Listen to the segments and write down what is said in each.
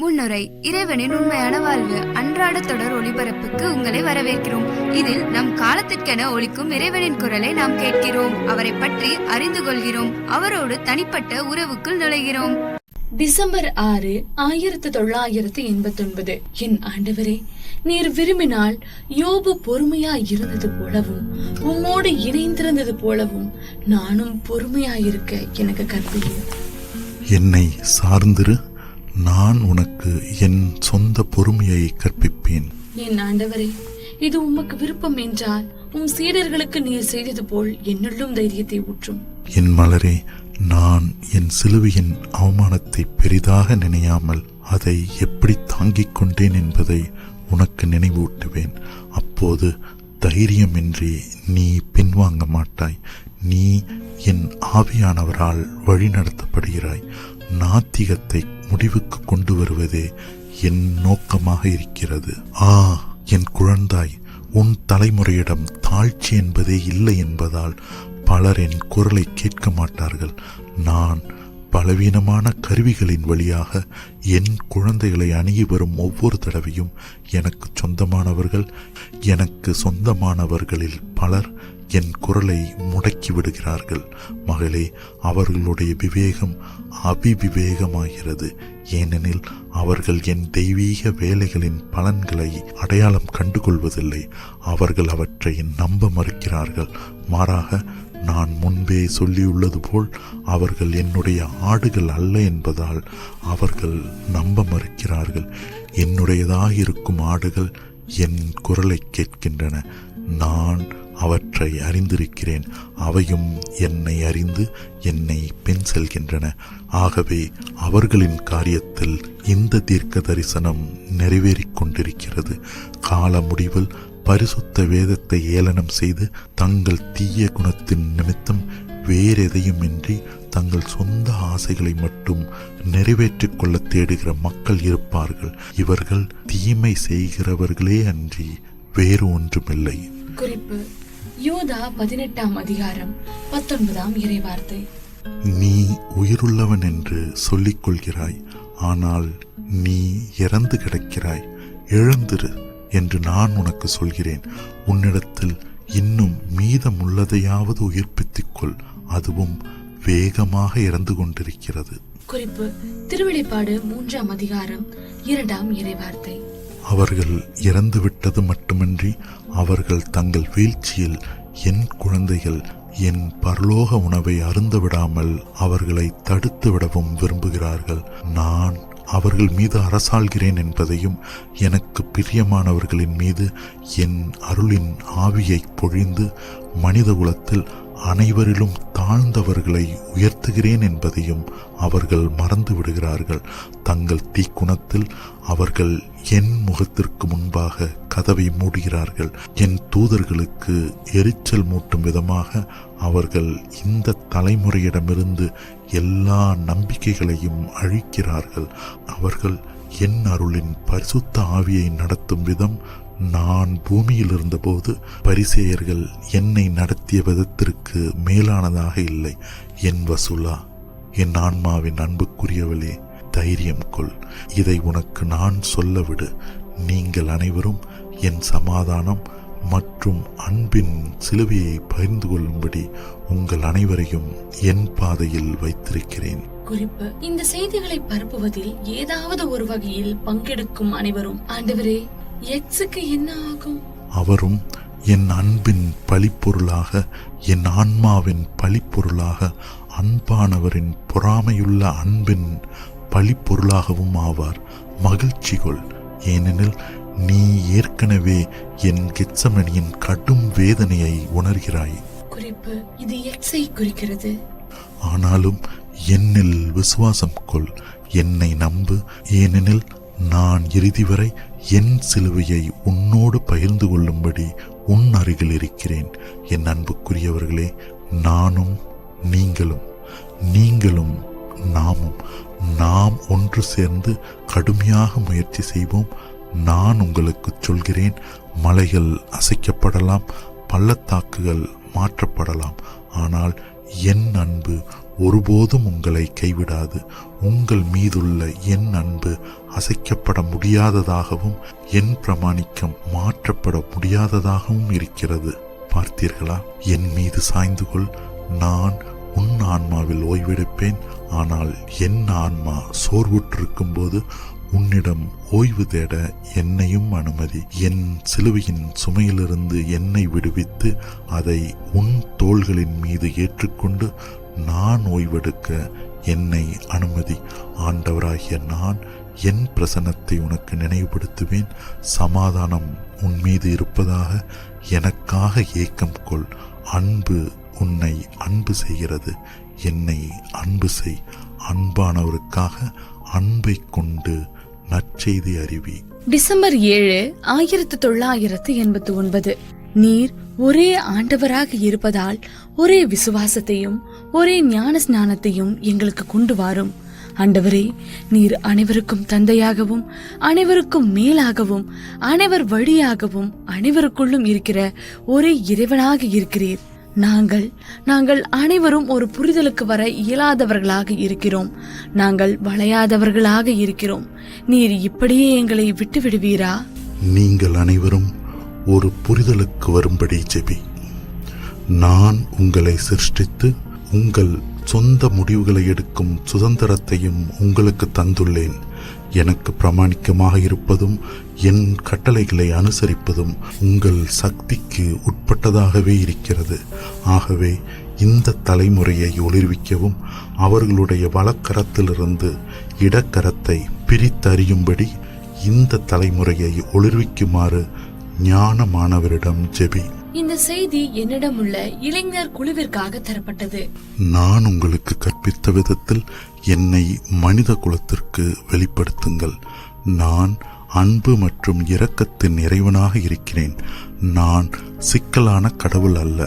முன்னுரை. இறைவனின் உண்மையான வாழ்வு அன்றாட தொடர் ஒளிபரப்புக்கு உங்களை வரவேற்கிறோம். இதில் நம் காலத்திற்கென ஒலிக்கும் இறைவனின் குரலை நாம் கேட்கிறோம், அவரை பற்றி அறிந்து கொள்கிறோம், அவரோடு தனிப்பட்ட உறவுக்குள் நுழைகிறோம். டிசம்பர் 6, 1989. என் ஆண்டவரே, நீர் விரும்பினால் யோபு பொறுமையாய் இருந்தது போலவும் உம்மோடு இணைந்திருந்தது போலவும் நானும் பொறுமையாயிருக்க எனக்கு கற்பியும். என்னை சார்ந்திரு, நான் உனக்கு என் சொந்த பொறுமையை கற்பிப்பேன். என் ஆண்டவரே, இது உமக்கு விருப்பம் என்றால் உம் சீடர்களுக்கு நீர் செய்தது போல் என்னுள்ளும் தைரியத்தை ஊற்றும். என் மலரே, நான் என் சிலுவையின் அவமானத்தை பெரிதாக நினையாமல் அதை எப்படி தாங்கிக் கொண்டேன் என்பதை உனக்கு நினைவூட்டுவேன். அப்போது தைரியமின்றி நீ பின்வாங்க மாட்டாய். நீ என் ஆவியானவரால் வழிநடத்தப்படுகிறாய். நாத்திகத்தை முடிவுக்கு கொண்டு வருவதே என் நோக்கமாக இருக்கிறது. என் குழந்தாய், உன் தலைமுறையிடம் தாழ்ச்சி என்பதே இல்லை என்பதால் பலர் என் குரலை கேட்க மாட்டார்கள். நான் பலவீனமான கருவிகளின் வழியாக என் குழந்தைகளை அணுகி வரும் ஒவ்வொரு தடவையும் எனக்கு சொந்தமானவர்களில் பலர் என் குரலை முடக்கி விடுகிறார்கள். மகளே, அவர்களுடைய விவேகம் அபிவிவேகமாகிறது. ஏனெனில் அவர்கள் என் தெய்வீக வேலைகளின் பலன்களை அடையாளம் கண்டுகொள்வதில்லை. அவர்கள் அவற்றை நம்ப மறுக்கிறார்கள். மாறாக நான் முன்பே சொல்லியுள்ளது போல் அவர்கள் என்னுடைய ஆடுகள் அல்ல என்பதால் அவர்கள் நம்ப மறுக்கிறார்கள். என்னுடையதாயிருக்கும் ஆடுகள் என் குரலை கேட்கின்றன. நான் அவற்றை அறிந்திருக்கிறேன். அவையும் என்னை அறிந்து என்னை பின் செல்கின்றன. ஆகவே அவர்களின் காரியத்தில் இந்த தீர்க்க தரிசனம் நிறைவேறிக் கொண்டிருக்கிறது. கால முடிவில் பரிசுத்த வேதத்தை ஏளனம் செய்து தங்கள் தீய குணத்தின் நிமித்தம் வேறெதையுமின்றி தங்கள் சொந்த ஆசைகளை மட்டும் நிறைவேற்றிக் கொள்ள தேடுகிற மக்கள் இருப்பார்கள். இவர்கள் தீமை செய்கிறவர்களே அன்றி வேறு ஒன்றுமில்லை. குறிப்பு: யோதா 18ஆம் அதிகாரம் 19ஆம் இறைவார்த்தை. நீ உயிருள்ளவன் என்று சொல்லிக் கொள்கிறாய், ஆனால் நீ இறந்து கிடக்கிறாய். எழுந்திரு என்று நான் உனக்கு சொல்கிறேன். உன்னிடத்தில் இன்னும் மீதமுள்ளதையாவது உயிர்ப்பித்துக் கொள், அதுவும் வேகமாக இறந்து கொண்டிருக்கிறது. குறிப்பு: திருவெளிப்பாடு 3ஆம் அதிகாரம் 2ஆம் இறைவார்த்தை. அவர்கள் இறந்துவிட்டது மட்டுமின்றி அவர்கள் தங்கள் வீழ்ச்சியில் என் குழந்தைகள் என் பரலோக உணவை அருந்தவிடாமல் அவர்களை தடுத்து விடவும் விரும்புகிறார்கள். நான் அவர்கள் மீது அரசாள்கிறேன் என்பதையும் எனக்கு பிரியமானவர்களின் மீது என் அருளின் ஆவியை பொழிந்து மனித குலத்தில் அனைவரிலும் தாழ்ந்தவர்களை உயர்த்துகிறேன் என்பதையும் அவர்கள் மறந்து விடுகிறார்கள். தங்கள் தீக்குணத்தில் அவர்கள் என் முகத்திற்கு முன்பாக கதவை மூடுகிறார்கள். என் தூதர்களுக்கு எரிச்சல் மூட்டும் விதமாக அவர்கள் இந்த தலைமுறையிடமிருந்து எல்லா நம்பிக்கைகளையும் அழிக்கிறார்கள். அவர்கள் என் அருளின் பரிசுத்த ஆவியை நடத்தும் விதம் நான் பூமியில் இருந்தபோது பரிசேயர்கள் என்னை நடத்திய விதத்திற்கு மேலானதாக இல்லை. என் வசூலா, என் ஆன்மாவின் அன்புக்குரியவளே, தைரியம் கொள். இதை உனக்கு நான் சொல்லவிடு. நீங்கள் அனைவரும் என் சமாதானம் மற்றும் அன்பின் சிலுவையை பகிர்ந்து கொள்ளும்படி உங்கள் அனைவரையும் என் பாதையில் வைத்திருக்கிறேன். குறிப்பு: இந்த செய்திகளை பரப்புவதில் ஏதாவது ஒரு வகையில் பங்கெடுக்கும் அனைவரும், ஆண்டவரே, எக்ஸுக்கு என்ன ஆகும்? அவரும் என் அன்பின் பழிப்பொருளாக, என் ஆன்மாவின் பழிப்பொருளாக, அன்பானவரின் பொறாமையுள்ள அன்பின் பழிப்பொருளாகவும் ஆவார். மகிழ்ச்சி கொள், ஏனெனில் நீ ஏற்கனவே என் கெத்சமனியின் கடும் வேதனையை உணர்கிறாய். குறிப்பு: இது எக்ஸை குறிக்கிறது. ஆனாலும் என்னில் விசுவாசம் கொள், என்னை நம்பு, ஏனெனில் நான் இறுதி வரை என் சிலுவையை உன்னோடு பகிர்ந்து கொள்ளும்படி உன் அருகில் இருக்கிறேன். என் அன்புக்குரியவர்களே, நானும் நீங்களும் நாம் ஒன்று சேர்ந்து கடுமையாக முயற்சி செய்வோம். நான் உங்களுக்கு சொல்கிறேன், மலைகள் அசைக்கப்படலாம், பள்ளத்தாக்குகள் மாற்றப்படலாம், ஆனால் என் அன்பு ஒருபோதும் உங்களை கைவிடாது. உங்கள் மீதுள்ள என் அன்பு அசைக்கப்பட முடியாததாகவும் என் பிரமாணிக்கம் மாற்றப்பட முடியாததாகவும் இருக்கிறது. பார்த்தீர்களா? என் மீது சாய்ந்து கொள், நான் உன் ஆன்மாவில் ஓய்வெடுப்பேன். ஆனால் என் ஆன்மா சோர்வுற்றிருக்கும் போது உன்னிடம் ஓய்வு தேட என்னையும் அனுமதி. என் சிலுவையின் சுமையிலிருந்து என்னை விடுவித்து அதை உன் தோள்களின் மீது ஏற்றுக்கொண்டு நான் ஓய்வெடுக்க என்னை அனுமதி. ஆண்டவராகிய நான் என் பிரசன்னத்தை உனக்கு நினைவுபடுத்துவேன். சமாதானம் உன் மீது இருப்பதாக எனக்காக ஏக்கம் கொள். அன்பு உன்னை அன்பு செய்கிறது. என்னை அன்பு செய். அன்பானவருக்காக அன்பை கொண்டு நற்செய்தி அறிவி. டிசம்பர் 7, 1989. நீர் ஒரே ஆண்டவராக இருப்பதால் ஒரே விசுவாசத்தையும் ஒரே ஞான ஸ்நானத்தையும் எங்களுக்கு கொண்டு வாரும். ஆண்டவரே, நீர் அனைவருக்கும் தந்தையாகவும் அனைவருக்கும் மேலாகவும் அனைவர் வழியாகவும் அனைவருக்குள்ளும் இருக்கிற ஒரே இறைவனாக இருக்கிறீர். நாங்கள் அனைவரும் ஒரு புரிதலுக்கு வர இயலாதவர்களாக இருக்கிறோம். நாங்கள் வளையாதவர்களாக இருக்கிறோம். நீர் இப்படியே எங்களை விட்டு விடுவீரா? நீங்கள் அனைவரும் ஒரு புரிதலுக்கு வரும்படி ஜெபி. நான் உங்களை சிருஷ்டித்து உங்கள் சொந்த முடிவுகளை எடுக்கும் சுதந்திரத்தையும் உங்களுக்கு தந்துள்ளேன். எனக்கு பிரமாணிக்கமாக இருப்பதும் என் கட்டளைகளை அனுசரிப்பதும் உங்கள் சக்திக்கு உட்பட்டதாகவே இருக்கிறது. ஆகவே இந்த தலைமுறையை ஒளிர்விக்கவும் அவர்களுடைய வலக்கரத்திலிருந்து இடக்கரத்தை பிரித்தறியும்படி இந்த தலைமுறையை ஒளிர்விக்குமாறு ஞானமானவரிடம் ஜெபி. இந்த செய்தி என்னிடம் உள்ள இளைஞர் குழுவிற்காக தரப்பட்டது. நான் உங்களுக்கு கற்பித்த விதத்தில் என்னை மனித குலத்திற்கு வெளிப்படுத்துங்கள். நான் அன்பு மற்றும் இரக்கத்தின் இறைவனாக இருக்கிறேன். நான் சிக்கலான கடவுள் அல்ல.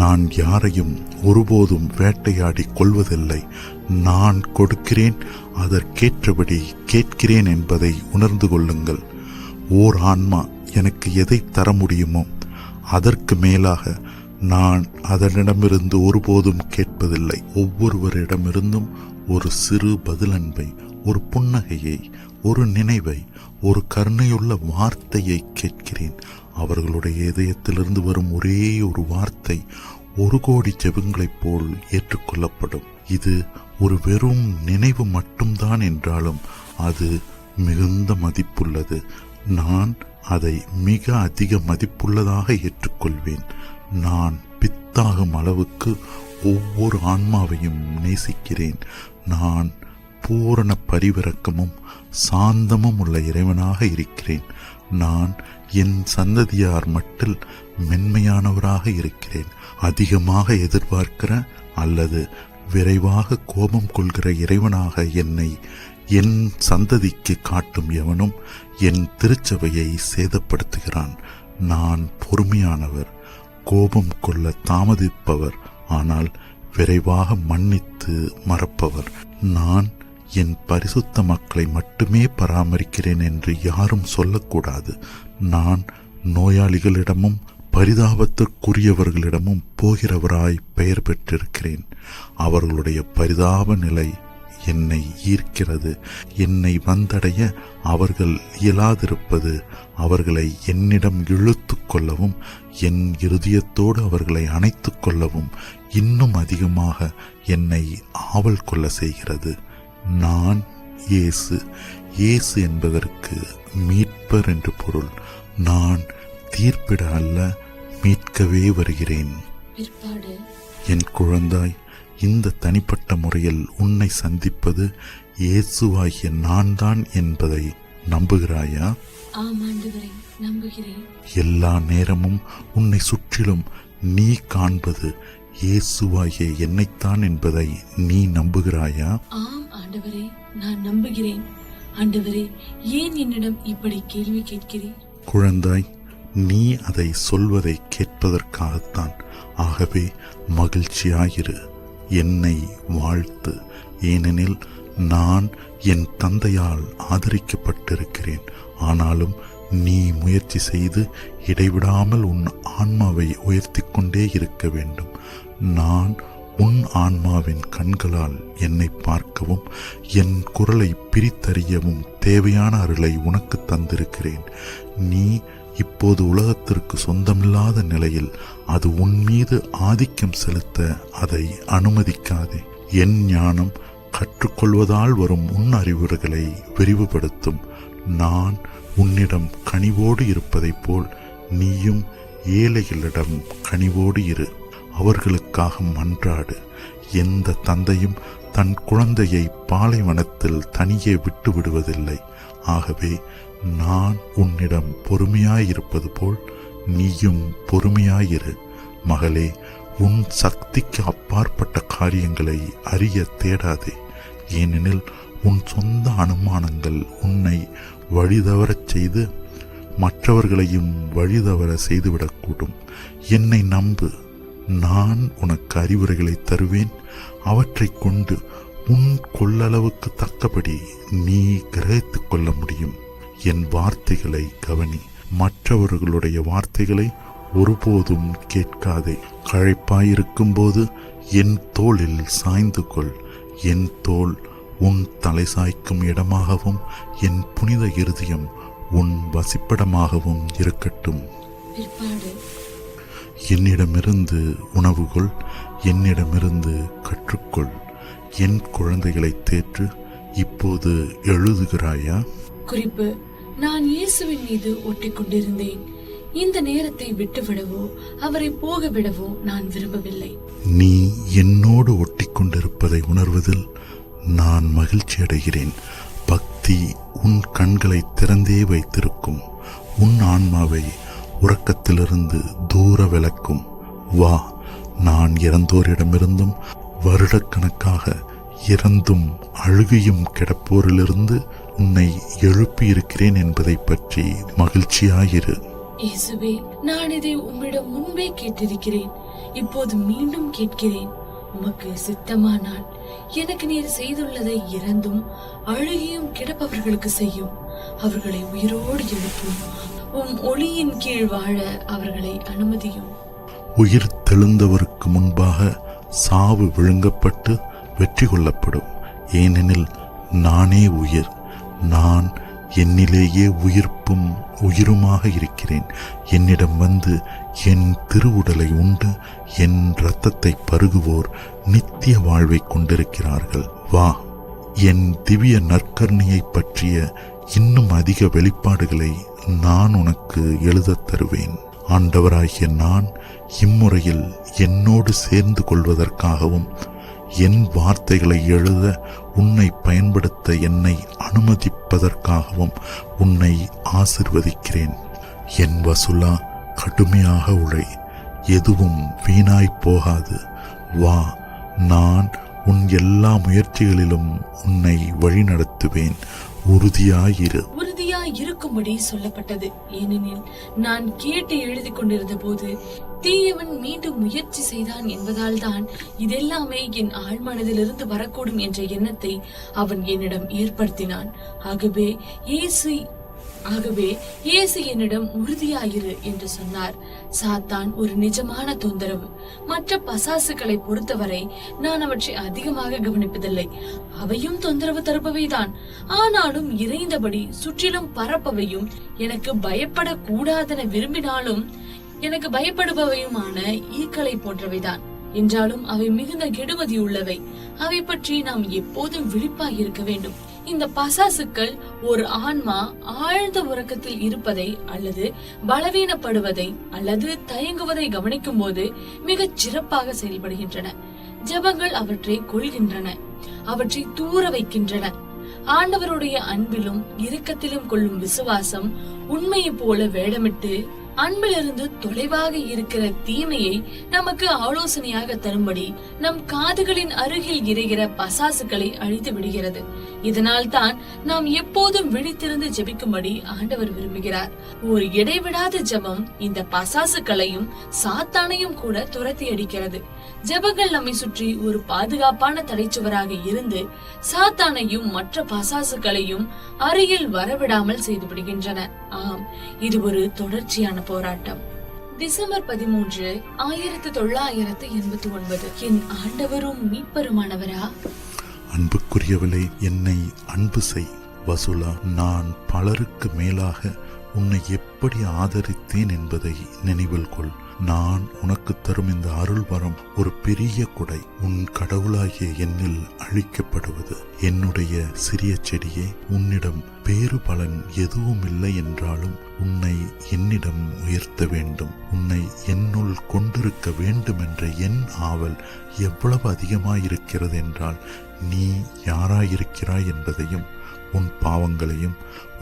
நான் யாரையும் ஒருபோதும் வேட்டையாடி கொள்வதில்லை. நான் கொடுக்கிறேன், அதற்கேற்றபடி கேட்கிறேன் என்பதை உணர்ந்து கொள்ளுங்கள். ஓர் ஆன்மா எனக்கு எதை தர முடியுமோ அதற்கு மேலாக நான் அதனிடமிருந்து ஒருபோதும் கேட்பதில்லை. ஒவ்வொருவரிடமிருந்தும் ஒரு சிறு பதிலன்பை, ஒரு புன்னகையை, ஒரு நினைவை, ஒரு கருணையுள்ள வார்த்தையை கேட்கிறேன். அவர்களுடைய இதயத்திலிருந்து வரும் ஒரே ஒரு வார்த்தை 1,000,000 ஜெபங்களைப் போல் ஏற்றுக்கொள்ளப்படும். இது ஒரு வெறும் நினைவு மட்டும்தான் என்றாலும் அது மிகுந்த மதிப்புள்ளது. நான் அதை மிக அதிக மதிப்புள்ளதாக ஏற்றுக்கொள்வேன். நான் பித்தாகும் அளவுக்கு ஒவ்வொரு ஆன்மாவையும் நேசிக்கிறேன். நான் பூரண பரிவிரக்கமும் சாந்தமும் உள்ள இறைவனாக இருக்கிறேன். நான் என் சந்ததியார் மட்டில் மென்மையானவராக இருக்கிறேன். அதிகமாக எதிர்பார்க்கிற அல்லது விரைவாக கோபம் கொள்கிற இறைவனாக என்னை என் சந்ததிக்கு காட்டும் எவனும் என் திருச்சபையை சேதப்படுத்துகிறான். நான் பொறுமையானவர், கோபம் கொள்ள தாமதிப்பவர், ஆனால் விரைவாக மன்னித்து மறப்பவர். நான் என் பரிசுத்த மக்களை மட்டுமே பராமரிக்கிறேன் என்று யாரும் சொல்லக்கூடாது. நான் நோயாளிகளிடமும் பரிதாபத்திற்குரியவர்களிடமும் போகிறவராய் பெயர் பெற்றிருக்கிறேன். அவர்களுடைய பரிதாப நிலை என்னை ஈர்க்கிறது. என்னை வந்தடைய அவர்கள் இயலாதிருப்பது அவர்களை என்னிடம் இழுத்து கொள்ளவும் என் இருதயத்தோடு அவர்களை அணைத்து கொள்ளவும் இன்னும் அதிகமாக என்னை ஆவல் கொள்ள செய்கிறது. நான் இயேசு என்பதற்கு மீட்பர் என்று பொருள். நான் தீர்ப்பிட அல்ல, மீட்கவே வருகிறேன். என் குழந்தாய், இந்த தனிப்பட்ட முறையில் உன்னை சந்திப்பது இயேசுவாகிய நான் தான் என்பதை நம்புகிறாயா? நம்புகிறேன். எல்லா நேரமும் உன்னை சுற்றிலும் நீ காண்பது இயேசுவாகிய என்னைத்தான் என்பதை நீ நம்புகிறாயா? ஆம் ஆண்டவரே, நான் நம்புகிறேன். ஆண்டவரே, ஏன் என்னிடம் இப்படி கேள்வி கேட்கிறேன்? குழந்தாய், நீ அதை சொல்வதை கேட்பதற்காகத்தான். ஆகவே மகிழ்ச்சியாயிரு, என்னை வாழ்த்து. ஏனெனில் நான் என் தந்தையால் ஆதரிக்கப்பட்டிருக்கிறேன். ஆனாலும் நீ முயற்சி செய்து இடைவிடாமல் உன் ஆன்மாவை உயர்த்தி கொண்டே இருக்க வேண்டும். நான் உன் ஆன்மாவின் கண்களால் என்னை பார்க்கவும் என் குரலை பிரித்தறியவும் தேவையான அருளை உனக்கு தந்திருக்கிறேன். நீ இப்போது உலகத்திற்கு சொந்தமில்லாத நிலையில் அது உன் மீது ஆதிக்கம் செலுத்த அதை அனுமதிக்காதே. என் ஞானம் கற்றுக்கொள்வதால் வரும் உன் அறிவுரைகளை விரிவுபடுத்தும். நான் உன்னிடம் கனிவோடு இருப்பதைப் போல் நீயும் ஏழைகளிடம் கனிவோடு இரு. அவர்களுக்காக மன்றாடு. எந்த தந்தையும் தன் குழந்தையை பாலைவனத்தில் தனியே விட்டு விடுவதில்லை. ஆகவே நான் உன்னிடம் பொறுமையாயிருப்பது போல் நீயும் பொறுமையாயிரு. மகளே, உன் சக்திக்கு அப்பாற்பட்ட காரியங்களை அறிய தேடாதே. ஏனெனில் உன் சொந்த அனுமானங்கள் உன்னை வழிதவறச் செய்து மற்றவர்களையும் வழிதவற செய்துவிடக்கூடும். என்னை நம்பு. நான் உனக்கு அறிவுரைகளை தருவேன். அவற்றை கொண்டு உன் கொள்ளளவுக்கு தக்கபடி நீ கிரகித்துக் கொள்ள முடியும். என் வார்த்தைகளை கவனி. மற்றவர்களுடைய வார்த்தைகளை ஒருபோதும் கேட்காதே. களைப்பாயிருக்கும் போது என் தோளில் சாய்ந்து கொள். என் தோள் உன் தலை சாய்க்கும் இடமாகவும் என் புனித இருதயம் உன் வசிப்பிடமாகவும் இருக்கட்டும். என்னிடமிருந்து உணவுகொள், என்னிடமிருந்து கற்றுக்கொள். என் குழந்தைகளை தேற்று. இப்போது எழுதுகிறாயா? குறிப்பு: நான் இயேசுவின் மீது ஒட்டிக் கொண்டிருந்தேன். இந்த நேரத்தை விட்டுவிடவோ அவரை போக விடவோ நான் விரும்பவில்லை. நீ என்னோடு ஒட்டிக் கொண்டிருப்பதை உணர்வதில் நான் மகிழ்ச்சி அடைகிறேன். பக்தி உன் கண்களை திறந்தே வைத்திருக்கும். உன் ஆன்மாவை உறக்கத்திலிருந்து தூர விலக்கும். வா, நான் இறந்தோரிடமிருந்தும் வருடக்கணக்காக இறந்தும் அழுகையும் கிடப்போரிலிருந்து உன்னை எழுப்பியிருக்கிறேன் என்பதை பற்றி மகிழ்ச்சியாயிரு. இயேசுவே, நான் இதை உம்மிடம் முன்பே கேட்டிருக்கிறேன். இப்போது மீண்டும் கேட்கிறேன். உமக்கு சித்தமானால் எனக்கு நீர் செய்துள்ளதை இறந்தும் அழுகியும் கிடப்பவர்களுக்கு செய்யும். அவர்களை உயிரோடு எழுப்பும். உம் ஒளியின் கீழ் வாழ அவர்களை அனுமதியும். உயிர் தெழுந்தவருக்கு முன்பாக சாவு விழுங்கப்பட்டு வெற்றி கொள்ளப்படும். ஏனெனில் நானே உயிர். நான் என்னிலேயே உயிர்ப்பும் உயிருமாக இருக்கிறேன். என்னிடம் வந்து என் திருவுடலை உண்டு என் இரத்தத்தை பருகுவோர் நித்திய வாழ்வை கொண்டிருக்கிறார்கள். வா, என் திவ்ய நற்கருணையை பற்றிய இன்னும் அதிக வெளிப்பாடுகளை நான் உனக்கு எழுதத் தருவேன். ஆண்டவராகிய நான் இம்முறையில் என்னோடு சேர்ந்து கொள்வதற்காகவும் என் வார்த்தைகளை எழுத உன்னை பயன்படுத்த என்னை அனுமதிப்பதற்காகவும் உன்னை ஆசிர்வதிக்கிறேன். என் வசுலா, கடுமையாக உழை. எதுவும் வீணாய் போகாது. வா, நான் உன் எல்லா முயற்சிகளிலும் உன்னை வழிநடத்துவேன். உறுதியாயிரு. இருக்கும்படி சொல்லப்பட்டது. ஏனெனில் நான் கேட்டு எழுதி கொண்டிருந்த போது தீயவன் மீண்டும் முயற்சி செய்தான் என்பதால் தான் இதெல்லாமே என் ஆழ்மனதிலிருந்து வரக்கூடும் என்ற எண்ணத்தை அவன் என்னிடம் ஏற்படுத்தினான். ஆகவே இயேசு என்னிடம் உறுதியாயிரு என்று சொன்னார். சாத்தான் ஒரு நிஜமான தொந்தரவு. மற்ற பசாசுகளை பொறுத்தவரை நான் அவற்றை அதிகமாக கவனிப்பதில்லை. அவையும் தொந்தரவு தருபவைதான். ஆனாலும் இறைந்தபடி சுற்றிலும் பரப்பவையும் எனக்கு பயப்படக்கூடாதென விரும்பினாலும் எனக்கு பயப்படுபவையுமான ஈக்களை போன்றவைதான். என்றாலும் அவை மிகுந்த கெடுமதி உள்ளவை. அவை பற்றி நாம் எப்போதும் விழிப்பாய் இருக்க வேண்டும். இந்த பசாசுக்கள் ஒரு ஆன்மா ஆழ்ந்த உறக்கத்தில் இருப்பதை அல்லது பலவீனப்படுவதை அல்லது தயங்குவதை கவனிக்கும் போது மிகச் சிறப்பாக செயல்படுகின்றன. ஜெபங்கள் அவற்றை கொள்கின்றன, அவற்றை தூர வைக்கின்றன. ஆண்டவருடைய அன்பிலும் இரக்கத்திலும் கொள்ளும் விசுவாசம் உண்மையை போல வேடமிட்டு அன்பிலிருந்து தொலைவாக இருக்கிற தீமையை நமக்கு ஆலோசனையாக தரும்படி நம் காதுகளின் அருகில் இறைகிற பசாசுகளை அழித்து விடுகிறது. இதனால் தான் நாம் எப்போதும் விழித்திருந்து ஜெபிக்கும்படி ஆண்டவர் விரும்புகிறார். ஒரு இடைவிடாத ஜெபம் இந்த பசாசுக்களையும் சாத்தானையும் கூட துரத்தி அடிக்கிறது. ஜெபங்கள் நம்மை சுற்றி ஒரு பாதுகாப்பான தடைச்சுவராக இருந்து சாத்தானையும் மற்ற பசாசுக்களையும் அருகில் வரவிடாமல் செய்து விடுகின்றன. ஆம், இது ஒரு தொடர்ச்சியான போராட்டம். டிசம்பர் 13, 1989. என் ஆண்டவரும் மீட்பருமானவரா? அன்புக்குரியவளே, என்னை அன்பு செய். வசுலா, நான் பலருக்கு மேலாக உன்னை எப்படி ஆதரித்தேன் என்பதை நினைவில் கொள். நான் உனக்கு தரும் இந்த அருள் வரம் ஒரு பெரிய கொடை. உன் கடவுளாகிய என்னில் அழிக்கப்படுவது. என்னுடைய சிறிய செடியே, உன்னிடம் பேறு பலன் எதுவும் இல்லை என்றாலும் உன்னை என்னிடம் உயர்த்த வேண்டும். உன்னை என்னுள் கொண்டிருக்க வேண்டும் என்ற என் ஆவல் எவ்வளவு அதிகமாயிருக்கிறது என்றால், நீ யாராயிருக்கிறாய் என்பதையும் உன் பாவங்களையும்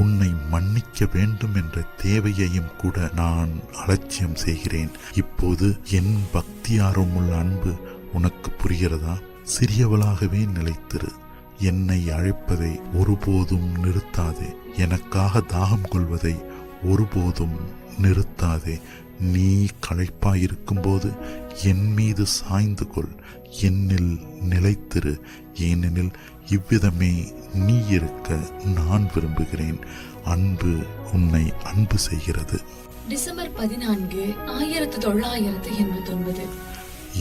உன்னை மன்னிக்க வேண்டும் என்ற தேவையையும் கூட நான் அலட்சியம் செய்கிறேன். இப்போது என் பக்தி ஆர்வமுள்ள அன்பு உனக்கு புரிகிறதா? சிறியவளாகவே நிலைத்திரு. என்னை அழைப்பதை ஒருபோதும் நிறுத்தாதே. எனக்காக தாகம் கொள்வதை ஒருபோதும் நிறுத்தாதே. நீ களைப்பாயிருக்கும் போது என் மீது சாய்ந்து கொள். என்னில் நிலைத்திரு. ஏனெனில் இவ்விதமே நீ இருக்க நான் விரும்புகிறேன். அன்பு உன்னை அன்பு செய்கிறது. டிசம்பர் 14, 1989.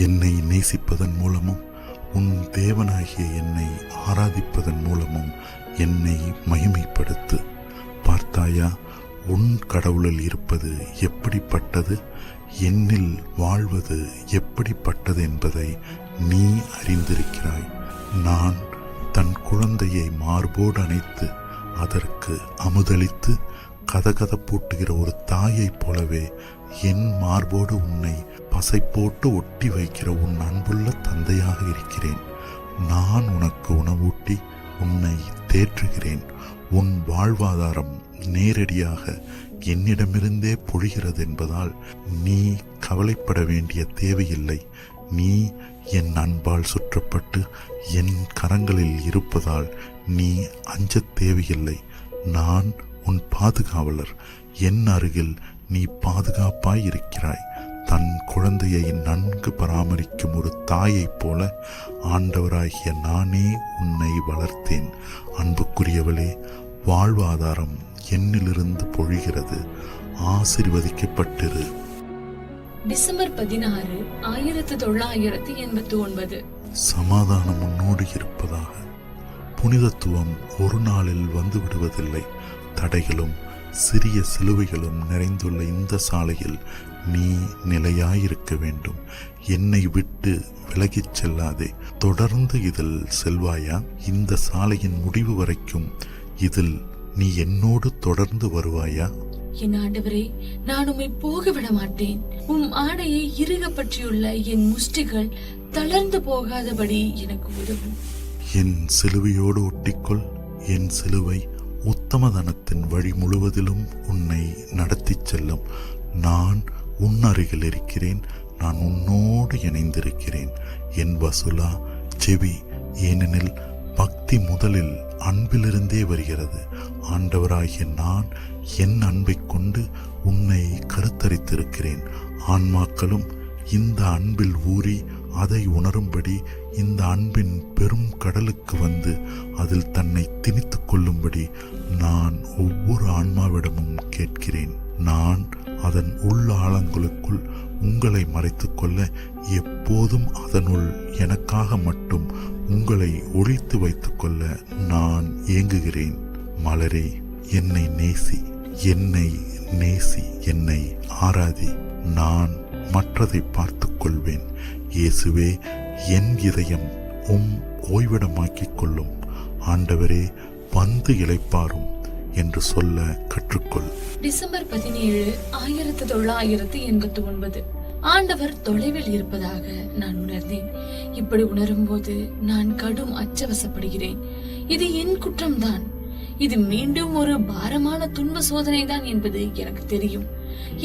என்னை நேசிப்பதன் மூலமும் உன் தேவனாகிய என்னை ஆராதிப்பதன் மூலமும் என்னை மகிமைப்படுத்து. பார்த்தாயா, உன் கடவுளில் இருப்பது எப்படிப்பட்டது, என்னில் வாழ்வது எப்படிப்பட்டது என்பதை நீ அறிந்திருக்கிறாய். நான் தன் குழந்தையை மார்போடு அணைத்து அதற்கு அமுதளித்து கதகதப்பூட்டுகிற ஒரு தாயைப் போலவே என் மார்போடு உன்னை பசை போட்டு ஒட்டி வைக்கிற உன் அன்புள்ள தந்தையாக இருக்கிறேன். நான் உனக்கு உணவூட்டி உன்னை தேற்றுகிறேன். உன் வாழ்வாதாரம் நேரடியாக என்னிடமிருந்தே பொழிகிறது என்பதால் நீ கவலைப்பட வேண்டிய தேவையில்லை. நீ என் அன்பால் சுற்றப்பட்டு என் கரங்களில் இருப்பதால் நீ அஞ்சத் தேவையில்லை. நான் உன் பாதுகாவலர். என் அருகில் நீ பாதுகாப்பாய் இருக்கிறாய். தன் குழந்தையை நன்கு பராமரிக்கும் ஒரு தாயைப் போல ஆண்டவராகிய நானே உன்னை வளர்த்தேன். அன்புக்குரியவளே, வாழ்வாதாரம் என்னிலிருந்து பொழிகிறது. ஆசீர்வதிக்கப்பட்டிரு. டிசம்பர் 16, 1989. சமாதானம் உன்னோடு இருப்பதாக. புனிதத்துவம் ஒரு நாளில் வந்து விடுவதில்லை. தடைகளும் சிறிய சிலுவைகளும் நிறைந்துள்ள இந்த சாலையில் நீ நிலையாயிருக்க வேண்டும். என்னை விட்டு விலகிச் செல்லாதே. தொடர்ந்து இதில் செல்வாயா? இந்த சாலையின் முடிவு வரைக்கும் இதில் நீ என்னோடு தொடர்ந்து வருவாயா? என் ஆண்டவரே, நான் உம்மை போக விட மாட்டேன். உம் ஆடையை இறுக பற்றியுள்ள என் முஷ்டிகள் தளர்ந்து போகாதபடி எனக்கு உதவும். என் சிலுவையோடு ஒட்டிக்கொள். என் சிலுவை உத்தமதனத்தின் வழி முழுவதிலும் உன்னை நடத்தி செல்லும். நான் உன் அருகில் இருக்கிறேன். நான் உன்னோடு இணைந்திருக்கிறேன். என் வசுலா, செவி. ஏனெனில் பக்தி முதலில் அன்பிலிருந்தே வருகிறது. ஆண்டவராகிய நான் என் அன்பை கொண்டு உன்னை கருத்தரித்திருக்கிறேன். ஆன்மாக்களும் இந்த அன்பில் ஊறி அதை உணரும்படி இந்த அன்பின் பெரும் கடலுக்கு வந்து அதில் தன்னை திணித்துக் கொள்ளும்படி நான் ஒவ்வொரு ஆன்மாவிடமும் கேட்கிறேன். நான் அதன் உள் ஆழங்களுக்குள் உங்களை மறைத்துக் கொள்ள எப்போதும் அதனுள் எனக்காக மட்டும் உங்களை ஒழித்து வைத்துக் கொள்ள நான் ஏங்குகிறேன். மலரே, என்னை நேசி, என்னை நேசி, என்னை ஆராதி. நான் மற்றதை பார்த்துக் கொள்வேன். இயேசுவே, என் இதயம் ஓய்விடமாக்கிக் கொள்ளும். ஆண்டவரே, வந்து இளைப்பாரும் என்று சொல்ல கற்றுக்கொள். டிசம்பர் 17, 1989. ஆண்டவர் தொலைவில் இருப்பதாக நான் உணர்ந்தேன். இப்படி உணரும் போது நான் கடும் அச்சவசப்படுகிறேன். இது என் குற்றம்தான். இது மீண்டும் ஒரு பாரமான துன்ப சோதனை தான் என்பது எனக்கு தெரியும்.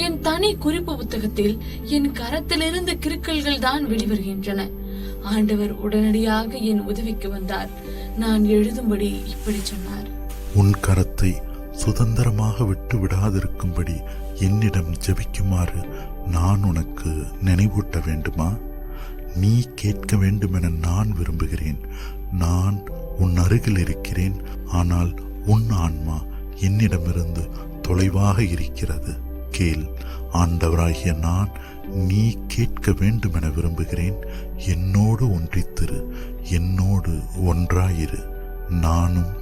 என் தனி குறிப்பு புத்தகத்தில் என் கரத்திலிருந்து கிறுக்கல்கள் தான் வெளிவருகின்றன. ஆண்டவர் உடனடியாக என் உதவிக்கு வந்தார். நான் எழுதும்படி இப்படி சொன்னார்: உன் கரத்தை சுதந்திரமாக விட்டு விடாதிருக்கும்படி என்னிடம் ஜெபிக்குமாறு நான் உனக்கு நினைவூட்ட வேண்டுமா? நீ கேட்க வேண்டுமென நான் விரும்புகிறேன். நான் உன் அருகில் இருக்கிறேன், ஆனால் உன் ஆன்மா என்னிடமிருந்து தொலைவாக இருக்கிறது. கேள். ஆண்டவராகிய நான் நீ கேட்க வேண்டுமென விரும்புகிறேன். என்னோடு ஒன்றித்திரு, என்னோடு ஒன்றாயிரு. நானும்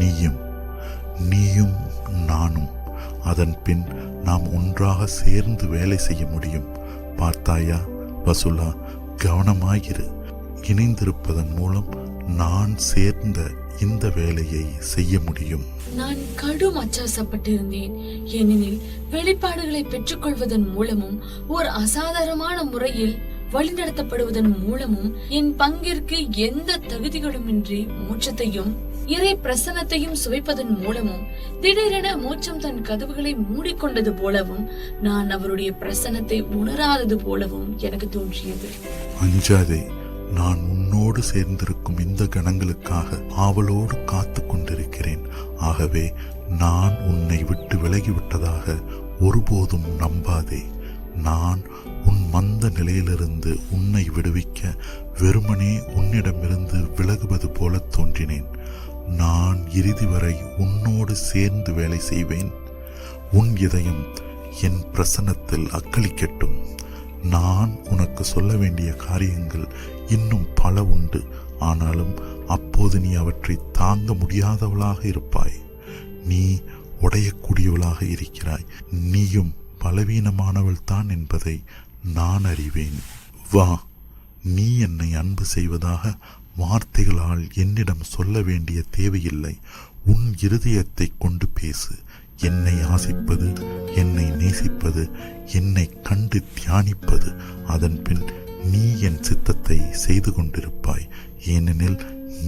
நீயும், நீயும் நானும். அதன் பின் நாம் ஒன்றாக சேர்ந்து வேலை செய்ய முடியும். பார்த்தாயா வசுலா, கவனமாயிரு. இணைந்திருப்பதன் மூலம் நான் சேர்ந்த இந்த வேலையை செய்ய முடியும். நான் கடும் அச்சாசப்பட்டிருந்தேன். ஏனெனில் வெளிப்பாடுகளை பெற்றுக்கொள்வதன் மூலமும் ஒரு அசாதாரணமான முறையில் வழிநடத்தப்படுவதன் மூலமும் என் பங்கிற்கு எந்த தகுதிகளுமின்றி மோட்சத்தையும் இறை பிரசன்னத்தையும் சுவைப்பதன் மூலமும் திடீரென மோட்சம் தன் கதவுகளை மூடிக்கொண்டது போலவும் நான் அவருடைய பிரசன்னத்தை உணராதது போலவும் எனக்கு தோன்றியது. அஞ்சாதே, நான் உன்னோடு சேர்ந்திருக்கும் இந்த கணங்களுக்காக ஆவலோடு காத்து கொண்டிருக்கிறேன். ஆகவே நான் உன்னை விட்டு விலகிவிட்டதாக ஒருபோதும் நம்பாதே. நான் உன் மந்த நிலையிலிருந்து உன்னை விடுவிக்க வெறுமனே உன்னிடமிருந்து விலகுவது போல தோன்றினேன். நான் இறுதி வரை உன்னோடு சேர்ந்து வேலை செய்வேன். உன் இதயம் என் பிரசன்னத்தில் அக்களிக்கட்டும். நான் உனக்கு சொல்ல வேண்டிய காரியங்கள் இன்னும் பல உண்டு. ஆனாலும் அப்போது நீ அவற்றை தாங்க முடியாதவளாக இருப்பாய். நீ உடையக்கூடியவளாக இருக்கிறாய். நீயும் பலவீனமானவள் தான் என்பதை நான் அறிவேன். வா, நீ என்னை அன்பு செய்வதாக வார்த்தைகளால் என்னிடம் சொல்ல வேண்டிய தேவையில்லை. உன் இருதயத்தை கொண்டு பேசு. என்னை ஆசிப்பது, என்னை நேசிப்பது, என்னை கண்டு தியானிப்பது. அதன் பின் நீ என் சித்தத்தை செய்து கொண்டிருப்பாய். ஏனெனில்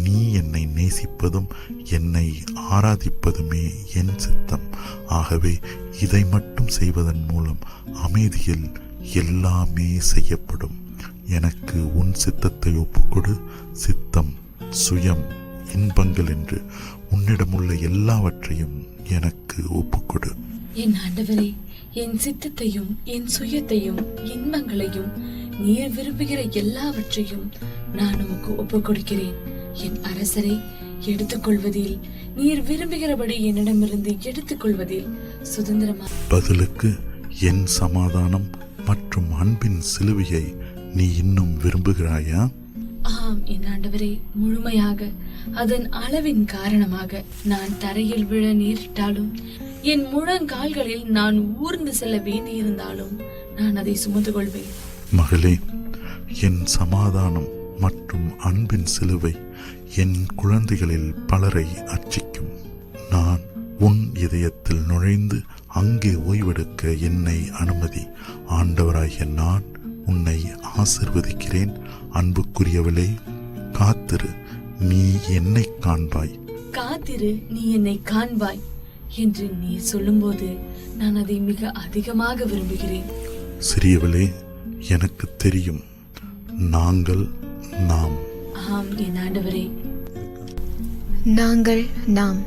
நீ என்னை நேசிப்பதும் என்னை ஆராதிப்பதுமே என் சித்தம். ஆகவே இதை மட்டும் செய்வதன் மூலம் அமைதியில் எல்லாமே செய்யப்படும். எனக்கு உன் சித்தத்தை ஒப்புக்கொடு. சித்தம், சுயம், இன்பங்கள் என்று உன்னிடமுள்ள எல்லாவற்றையும் எனக்கு ஒப்புக்கொடு. என் ஆண்டவரே, என் சித்தத்தையும் என் சுயத்தையும் இன்பங்களையும் நீர் விரும்புகிற எல்லாவற்றையும் நான் உமக்கு ஒப்புக் கொடுக்கிறேன். என் அரசரை எடுத்துக்கொள்வதில், நீர் விரும்புகிறபடி என்னிடமிருந்து எடுத்துக்கொள்வதில் சுதந்திரமா. பதிலுக்கு என் சமாதானம் மற்றும் அன்பின் சிலுவையை நீ இன்னும் விரும்புகிறாயா? ஆம் என் ஆண்டவரே, முழுமையாக. அதன் அளவின் காரணமாக நான் தரையில் விழ நேரிட்டாலும், என் முழங்கால்களில் நான் ஊர்ந்து செல்ல வேண்டியிருந்தாலும் நான் அதை சுமந்து கொள்வேன். மகளே, என் சமாதானம் மற்றும் அன்பின் சிலுவை என் குழந்தைகளில் பலரை அர்ச்சிக்கும். நான் உன் இதயத்தில் நுழைந்து அங்கே ஓய்வெடுக்க என்னை அனுமதி. ஆண்டவராகிய நான் உன்னை ஆசிர்வதிக்கிறேன். அன்புக்குரியவளே, காத்திரு, நீ என்னை காண்பாய். காத்திரு, நீ என்னை காண்பாய் என்று நீ சொல்லும்போது நான் அதை மிக அதிகமாக விரும்புகிறேன். சிறியவளே, எனக்கு தெரியும். நாங்கள், நாம். ஆம் என் ஆண்டவரே. நாங்கள், நாம்.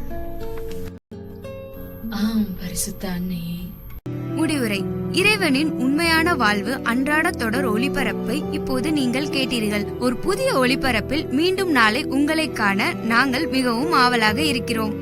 ஆம் பரிசுத்த அன்னையே. முடிவுரை. இறைவனின் உண்மையான வாழ்வு அன்றாட தொடர் ஒளிபரப்பை இப்போது நீங்கள் கேட்டீர்கள். ஒரு புதிய ஒளிபரப்பில் மீண்டும் நாளை உங்களை காண நாங்கள் மிகவும் ஆவலாக இருக்கிறோம்.